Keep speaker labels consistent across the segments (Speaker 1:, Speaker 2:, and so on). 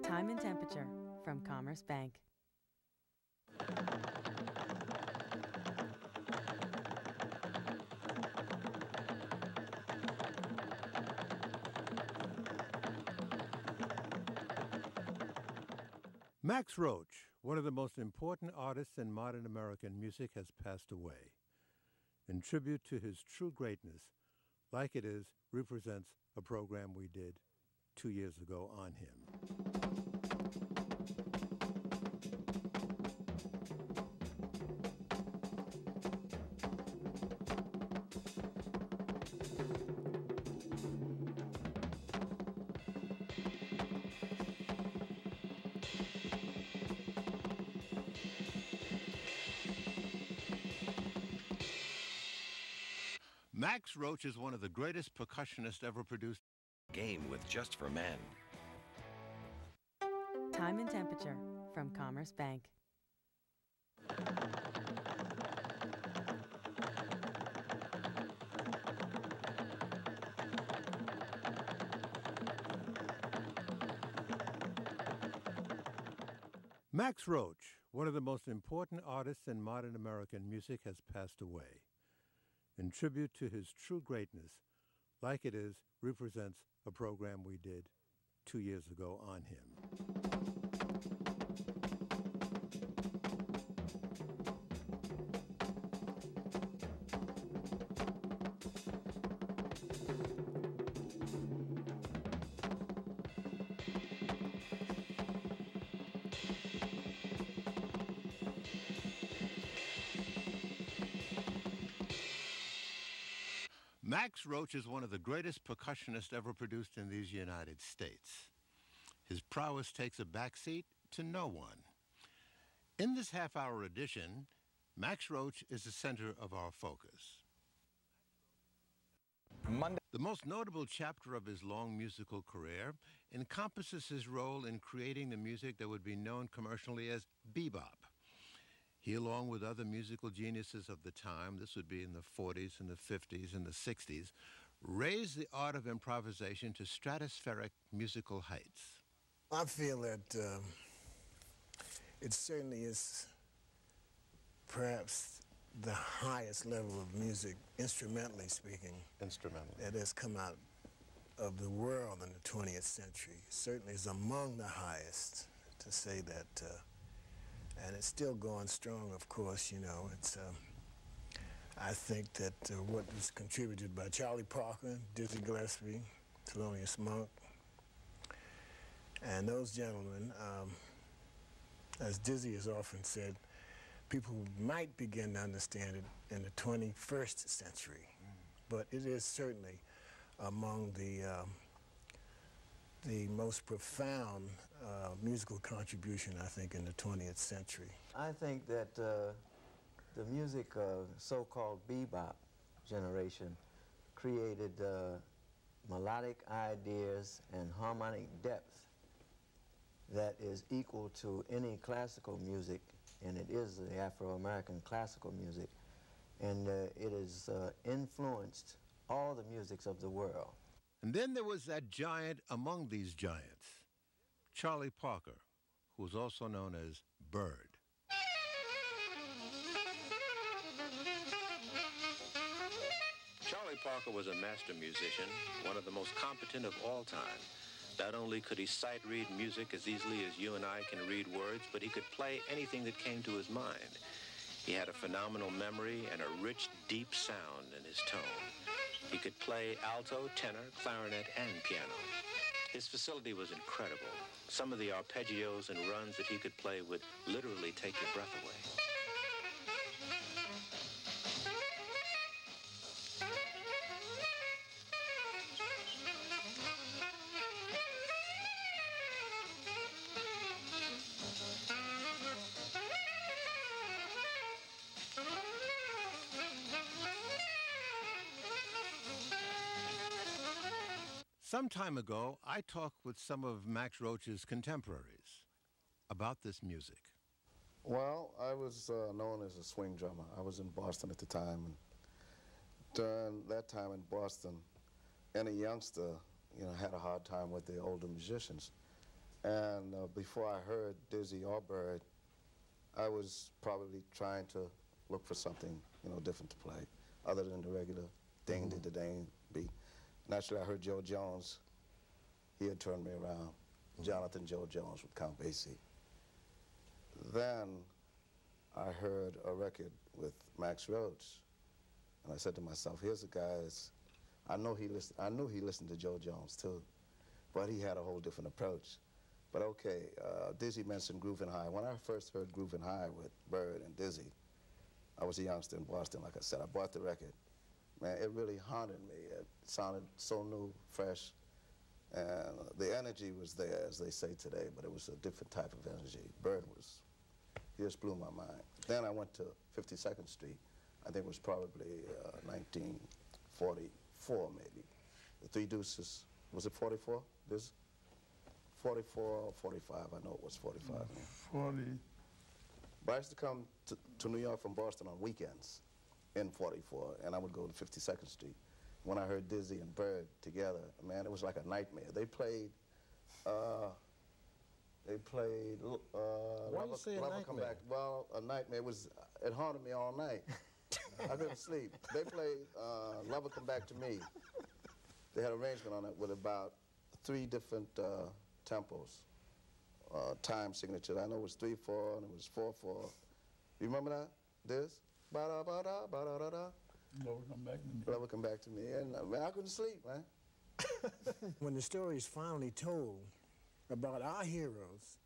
Speaker 1: Time and temperature from Commerce Bank.
Speaker 2: Max Roach, one of the most important artists in modern American music, has passed away. In tribute to his true greatness, Like It Is represents a program we did 2 years ago on him. Max Roach is one of the greatest percussionists ever produced.
Speaker 3: Game with Just for Men.
Speaker 1: Time and temperature from Commerce Bank.
Speaker 2: Max Roach, one of the most important artists in modern American music, has passed away. In tribute to his true greatness, Like It Is represents a program we did 2 years ago on him. Max Roach is one of the greatest percussionists ever produced in these United States. His prowess takes a backseat to no one. In this half-hour edition, Max Roach is the center of our focus. The most notable chapter of his long musical career encompasses his role in creating the music that would be known commercially as bebop. He, along with other musical geniuses of the time, this would be in the 40s and the 50s and the 60s, raised the art of improvisation to stratospheric musical heights.
Speaker 4: I feel that it certainly is perhaps the highest level of music, instrumentally speaking, that has come out of the world in the 20th century. Certainly is among the highest, to say that. And it's still going strong, of course, you know. It's, I think that what was contributed by Charlie Parker, Dizzy Gillespie, Thelonious Monk, and those gentlemen, as Dizzy has often said, people might begin to understand it in the 21st century. But it is certainly among the most profound musical contribution, I think, in the 20th century.
Speaker 5: I think that the music so-called bebop generation created melodic ideas and harmonic depth that is equal to any classical music, and it is the Afro-American classical music, and it has influenced all the musics of the world.
Speaker 2: And then there was that giant among these giants, Charlie Parker, who was also known as Bird.
Speaker 3: Charlie Parker was a master musician, one of the most competent of all time. Not only could he sight-read music as easily as you and I can read words, but he could play anything that came to his mind. He had a phenomenal memory and a rich, deep sound in his tone. He could play alto, tenor, clarinet, and piano. His facility was incredible. Some of the arpeggios and runs that he could play would literally take your breath away.
Speaker 2: Some time ago, I talked with some of Max Roach's contemporaries about this music.
Speaker 6: Well, I was known as a swing drummer. I was in Boston at the time, and during that time in Boston, any youngster, you know, had a hard time with the older musicians. And before I heard Dizzy or Bird, I was probably trying to look for something, you know, different to play, other than the regular ding-ding-ding beat. Naturally, I heard Joe Jones. He had turned me around. Jonathan Joe Jones with Count Basie. Then I heard a record with Max Roach, and I said to myself, here's a guy that's, I knew he listened to Joe Jones too, but he had a whole different approach. But okay, Dizzy mentioned Groovin' High. When I first heard Groovin' High with Bird and Dizzy, I was a youngster in Boston, like I said. I bought the record. Man, it really haunted me. It sounded so new, fresh, and the energy was there, as they say today, but it was a different type of energy. Bird was, he just blew my mind. Then I went to 52nd Street. I think it was probably 1944, maybe. The Three Deuces, was it 44? This 44 or 45, I know it was 45.
Speaker 7: 40.
Speaker 6: But I used to come to New York from Boston on weekends in 44, and I would go to 52nd Street. When I heard Dizzy and Bird together, man, it was like a nightmare. They played,
Speaker 4: Why you say a
Speaker 6: Lover
Speaker 4: nightmare?
Speaker 6: Come Back. Well, a nightmare. It haunted me all night. I couldn't sleep. They played Lover Come Back to Me. They had an arrangement on it with about 3 different tempos, time signatures. I know it was 3/4 and it was 4/4. You remember that? This? Ba-da-ba-da, ba-da-da-da.
Speaker 7: Lover Come Back to Me.
Speaker 6: Lover Come Back to Me. And man, I couldn't sleep, man.
Speaker 4: When the story is finally told about our heroes,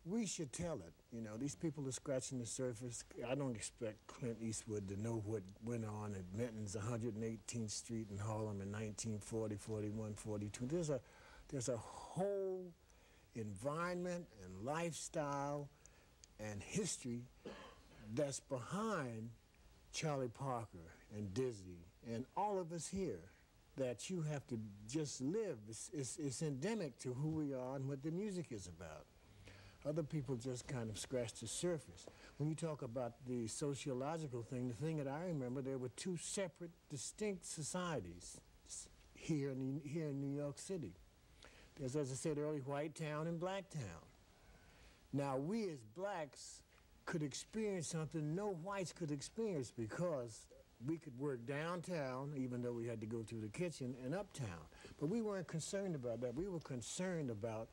Speaker 4: we should tell it. You know, these people are scratching the surface. I don't expect Clint Eastwood to know what went on at Minton's 118th Street in Harlem in 1940, 41, 42. There's a whole environment and lifestyle and history that's behind Charlie Parker and Dizzy and all of us here that you have to just live. It's endemic to who we are and what the music is about. Other people just kind of scratch the surface. When you talk about the sociological thing, the thing that I remember, there were 2 separate, distinct societies here in New York City. There's, as I said earlier, White Town and Black Town. Now, we as blacks could experience something no whites could experience because we could work downtown, even though we had to go through the kitchen, and uptown. But we weren't concerned about that. We were concerned about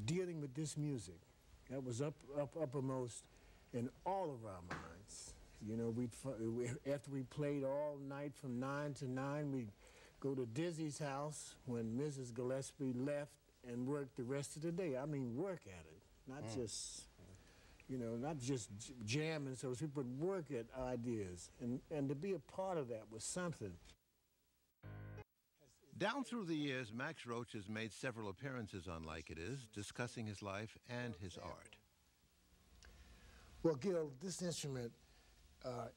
Speaker 4: dealing with this music. That was uppermost in all of our minds. You know, after we played all night from 9 to 9, we'd go to Dizzy's house when Mrs. Gillespie left and work the rest of the day. I mean, work at it, not just, you know, not just jamming, so to speak, but work at ideas. And to be a part of that was something.
Speaker 2: Down through the years, Max Roach has made several appearances on Like It Is, discussing his life and his art.
Speaker 4: Well, Gil, this instrument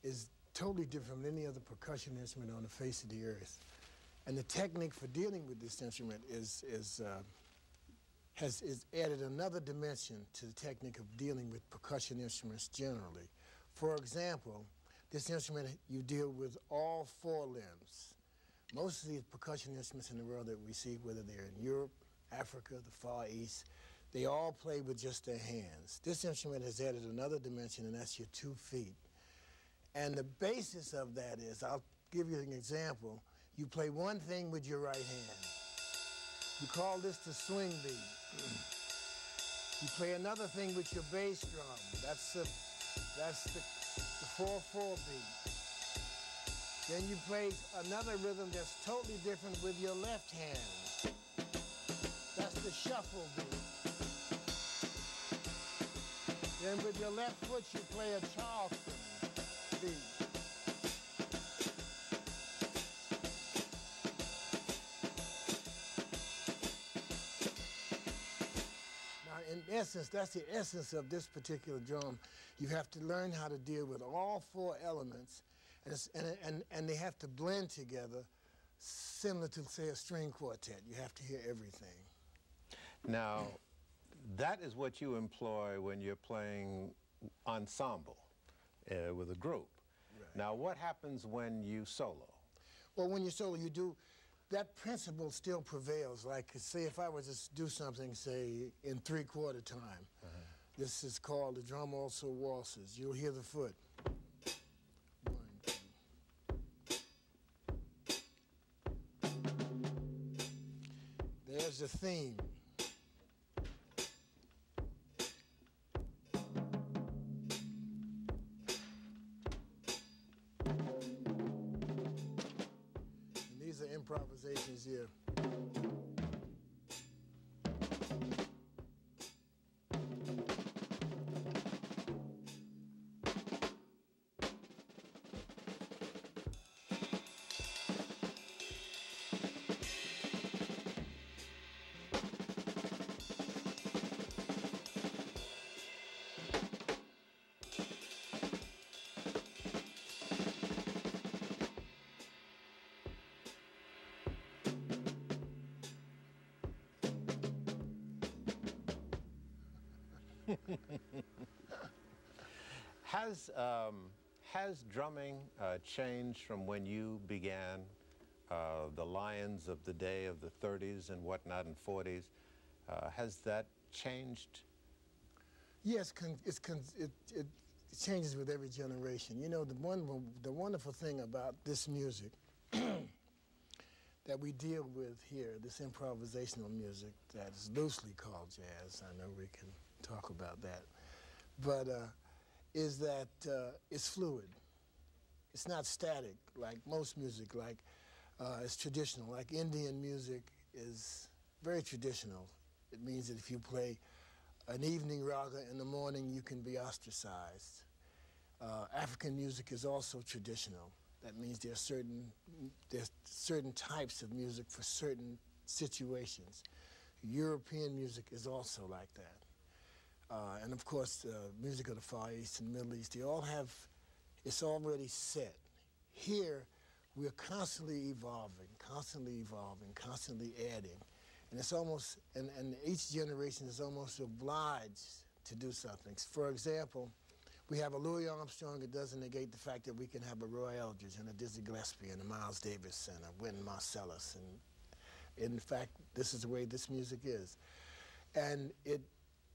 Speaker 4: is totally different from any other percussion instrument on the face of the earth. And the technique for dealing with this instrument has added another dimension to the technique of dealing with percussion instruments generally. For example, this instrument, you deal with all 4 limbs. Most of these percussion instruments in the world that we see, whether they're in Europe, Africa, the Far East, they all play with just their hands. This instrument has added another dimension, and that's your 2 feet. And the basis of that is, I'll give you an example. You play one thing with your right hand. You call this the swing beat. You play another thing with your bass drum. That's the 4/4 beat. Then you play another rhythm that's totally different with your left hand. That's the shuffle beat. Then with your left foot, you play a Charleston beat. Now, in essence, that's the essence of this particular drum. You have to learn how to deal with all 4 elements. And they have to blend together, similar to, say, a string quartet. You have to hear everything.
Speaker 3: Now, that is what you employ when you're playing ensemble with a group. Right. Now, what happens when you solo?
Speaker 4: Well, when you solo, you do that principle still prevails. Like, say, if I were to do something, say, in 3/4 time, this is called the drum also waltzes. You'll hear the foot. 1, 2. There's the theme. And these are improvisations here.
Speaker 3: Has drumming changed from when you began the Lions of the day of the 30s and whatnot and 40s? Has that changed?
Speaker 4: Yes, it changes with every generation. You know, the wonderful thing about this music that we deal with here, this improvisational music that is loosely called jazz, I know we can talk about that, but is that it's fluid. It's not static like most music, like it's traditional. Like Indian music is very traditional. It means that if you play an evening raga in the morning, you can be ostracized. African music is also traditional. That means there's certain types of music for certain situations. European music is also like that. And of course, music of the Far East and Middle East, they all have, it's already set. Here, we're constantly evolving, constantly adding. And it's almost, and each generation is almost obliged to do something. For example, we have a Louis Armstrong. It doesn't negate the fact that we can have a Roy Eldridge and a Dizzy Gillespie and a Miles Davis and a Wynton Marsalis. And in fact, this is the way this music is. And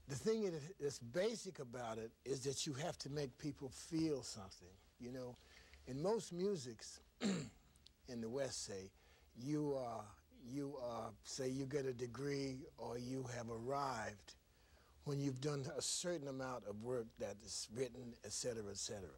Speaker 4: the thing that's basic about it is that you have to make people feel something. You know, in most musics, in the West, say, say you get a degree or you have arrived when you've done a certain amount of work that is written, et cetera, et cetera.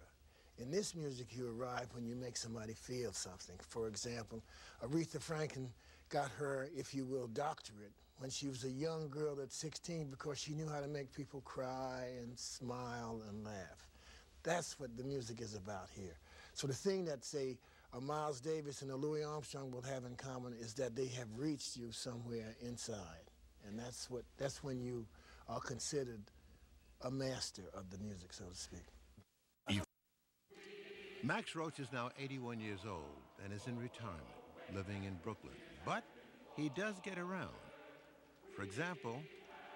Speaker 4: In this music, you arrive when you make somebody feel something. For example, Aretha Franklin got her, if you will, doctorate when she was a young girl at 16 because she knew how to make people cry and smile and laugh. That's what the music is about here. So the thing that, say, a Miles Davis and a Louis Armstrong will have in common is that they have reached you somewhere inside. And that's when you are considered a master of the music, so to speak.
Speaker 2: Max Roach is now 81 years old and is in retirement, living in Brooklyn. But he does get around. For example,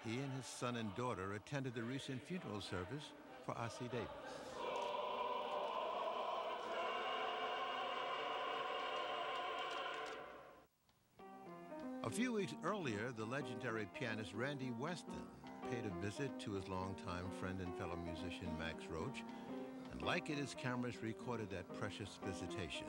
Speaker 2: he and his son and daughter attended the recent funeral service for R.C. Davis. A few weeks earlier, the legendary pianist Randy Weston paid a visit to his longtime friend and fellow musician Max Roach, and like it, his cameras recorded that precious visitation.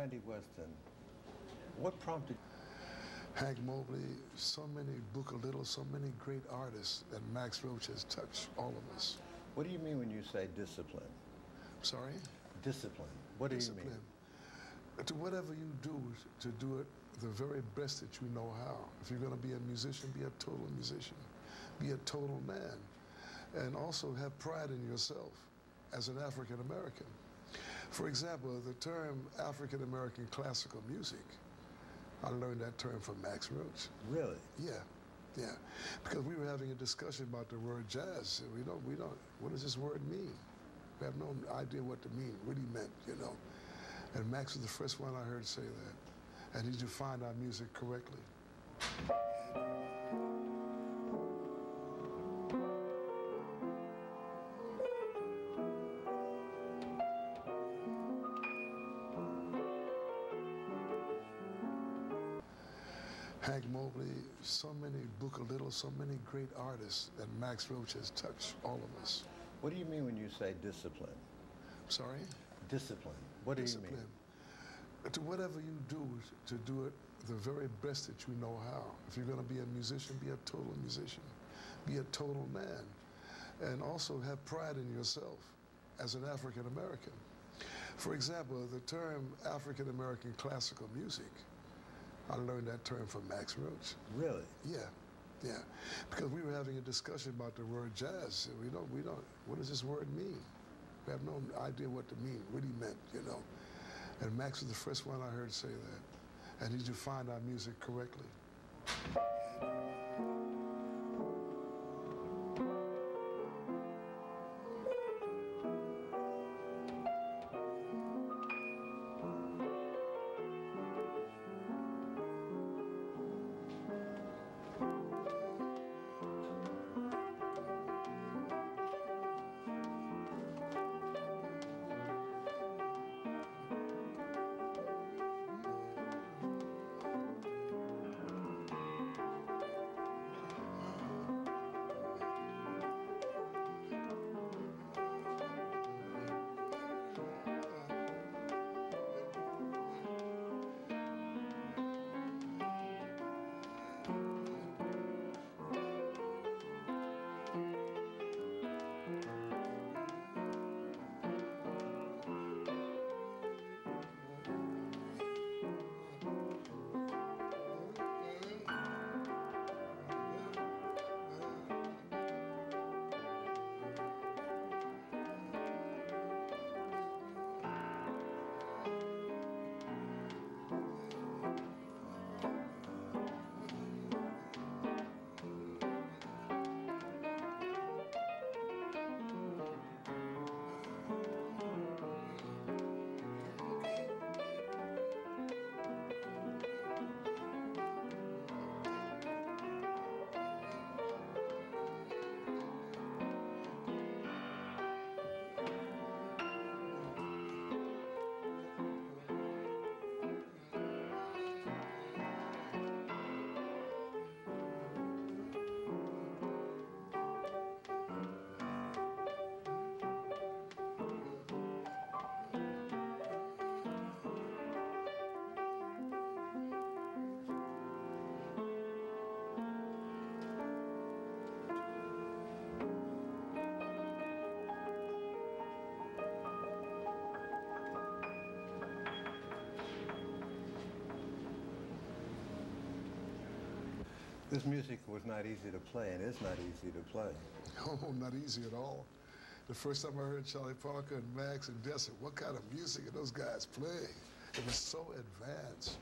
Speaker 2: Randy Weston, what prompted...
Speaker 8: Hank Mobley, so many Booker Little, so many great artists, and Max Roach has touched all of us.
Speaker 2: What do you mean when you say discipline?
Speaker 8: Sorry?
Speaker 2: Discipline. What do you mean?
Speaker 8: To whatever you do, to do it the very best that you know how. If you're going to be a musician, be a total musician. Be a total man. And also have pride in yourself as an African American. For example, the term African American classical music, I learned that term from Max Roach.
Speaker 2: Really?
Speaker 8: Yeah. Because we were having a discussion about the word jazz. And what does this word mean? We have no idea what to mean, what he meant, you know. And Max was the first one I heard say that. And he defined our music correctly. Hank Mobley, so many Booker Little, so many great artists, and Max Roach has touched all of us.
Speaker 2: What do you mean when you say discipline?
Speaker 8: Sorry?
Speaker 2: Discipline. What do you mean?
Speaker 8: To whatever you do, to do it the very best that you know how. If you're going to be a musician, be a total musician. Be a total man. And also have pride in yourself as an African American. For example, the term African American classical music, I learned that term from Max Roach.
Speaker 2: Really?
Speaker 8: Yeah. Because we were having a discussion about the word jazz. And what does this word mean? We have no idea what to mean, what he meant, you know. And Max was the first one I heard say that. And he defined our music correctly.
Speaker 2: This music was not easy to play, and is not easy to play.
Speaker 8: Oh, not easy at all. The first time I heard Charlie Parker and Max and Desert, what kind of music are those guys playing? It was so advanced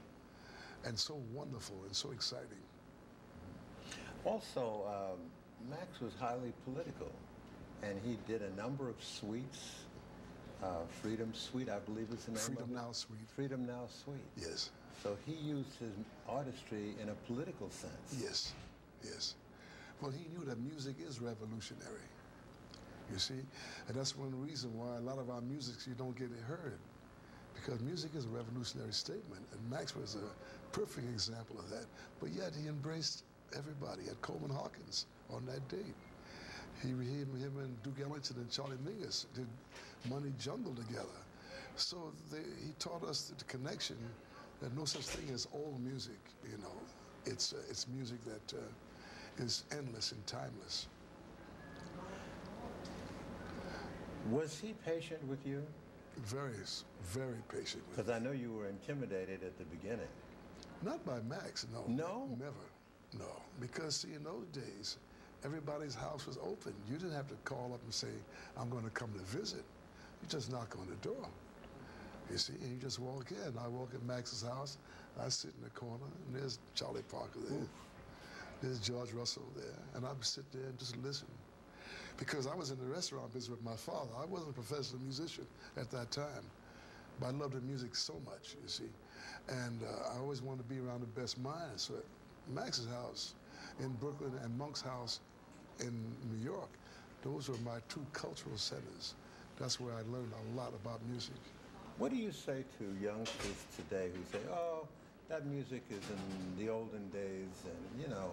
Speaker 8: and so wonderful and so exciting.
Speaker 2: Also, Max was highly political, and he did a number of suites. Freedom Suite, I believe is the name
Speaker 8: Freedom
Speaker 2: of it.
Speaker 8: Now Suite.
Speaker 2: Freedom Now Suite.
Speaker 8: Yes.
Speaker 2: So he used his artistry in a political sense.
Speaker 8: Yes. Well, he knew that music is revolutionary, you see? And that's one reason why a lot of our music, you don't get it heard, because music is a revolutionary statement, and Max was a perfect example of that. But yet he embraced everybody at Coleman Hawkins on that date. Him and Duke Ellington and Charlie Mingus did Money Jungle together. So he taught us the connection that no such thing as old music, you know. It's music that is endless and timeless.
Speaker 2: Was he patient with you?
Speaker 8: Very, very patient with me.
Speaker 2: Because I know you were intimidated at the beginning.
Speaker 8: Not by Max, no.
Speaker 2: No?
Speaker 8: Never, no. Because, see, in those days, everybody's house was open. You didn't have to call up and say, I'm going to come to visit. You just knock on the door. You see, and you just walk in. I walk in Max's house, I sit in the corner, and there's Charlie Parker there. Ooh. There's George Russell there, and I'd sit there and just listen. Because I was in the restaurant business with my father. I wasn't a professional musician at that time, but I loved the music so much, you see. And I always wanted to be around the best minds. So at Max's house in Brooklyn and Monk's house in New York, those were my two cultural centers. That's where I learned a lot about music.
Speaker 2: What do you say to youngsters today who say, oh, that music is in the olden days and, you know,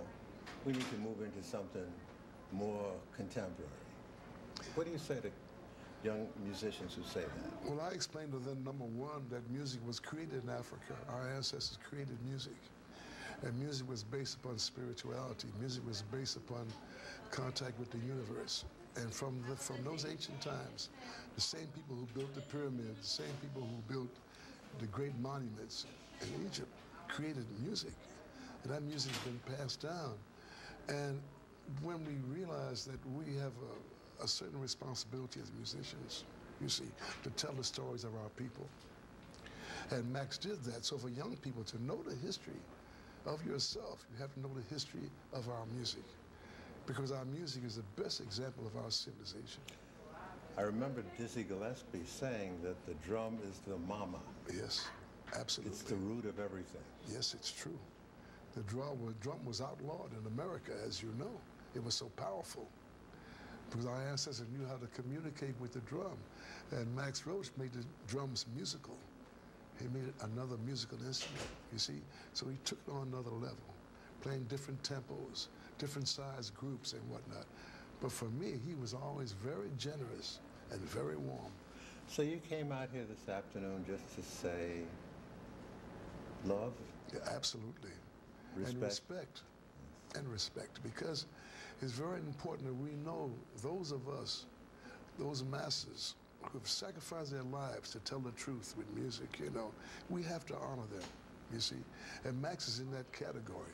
Speaker 2: we need to move into something more contemporary? What do you say to young musicians who say that?
Speaker 8: Well, I explained to them, number one, that music was created in Africa. Our ancestors created music. And music was based upon spirituality. Music was based upon contact with the universe. And from those ancient times, the same people who built the pyramids, the same people who built the great monuments in Egypt created music. And that music has been passed down. And when we realize that we have a certain responsibility as musicians, you see, to tell the stories of our people. And Max did that. So for young people to know the history of yourself, you have to know the history of our music. Because our music is the best example of our civilization.
Speaker 2: I remember Dizzy Gillespie saying that the drum is the mama.
Speaker 8: Yes, absolutely.
Speaker 2: It's the root of everything.
Speaker 8: Yes, it's true. The drum was outlawed in America, as you know. It was so powerful. Because our ancestors knew how to communicate with the drum. And Max Roach made the drums musical. He made it another musical instrument, you see? So he took it on another level, playing different tempos, different size groups and whatnot. But for me, he was always very generous and very warm.
Speaker 2: So you came out here this afternoon just to say love?
Speaker 8: Yeah, absolutely.
Speaker 2: Respect.
Speaker 8: And respect. And respect, because it's very important that we know those of us, those masses who have sacrificed their lives to tell the truth with music, you know, we have to honor them, you see. And Max is in that category.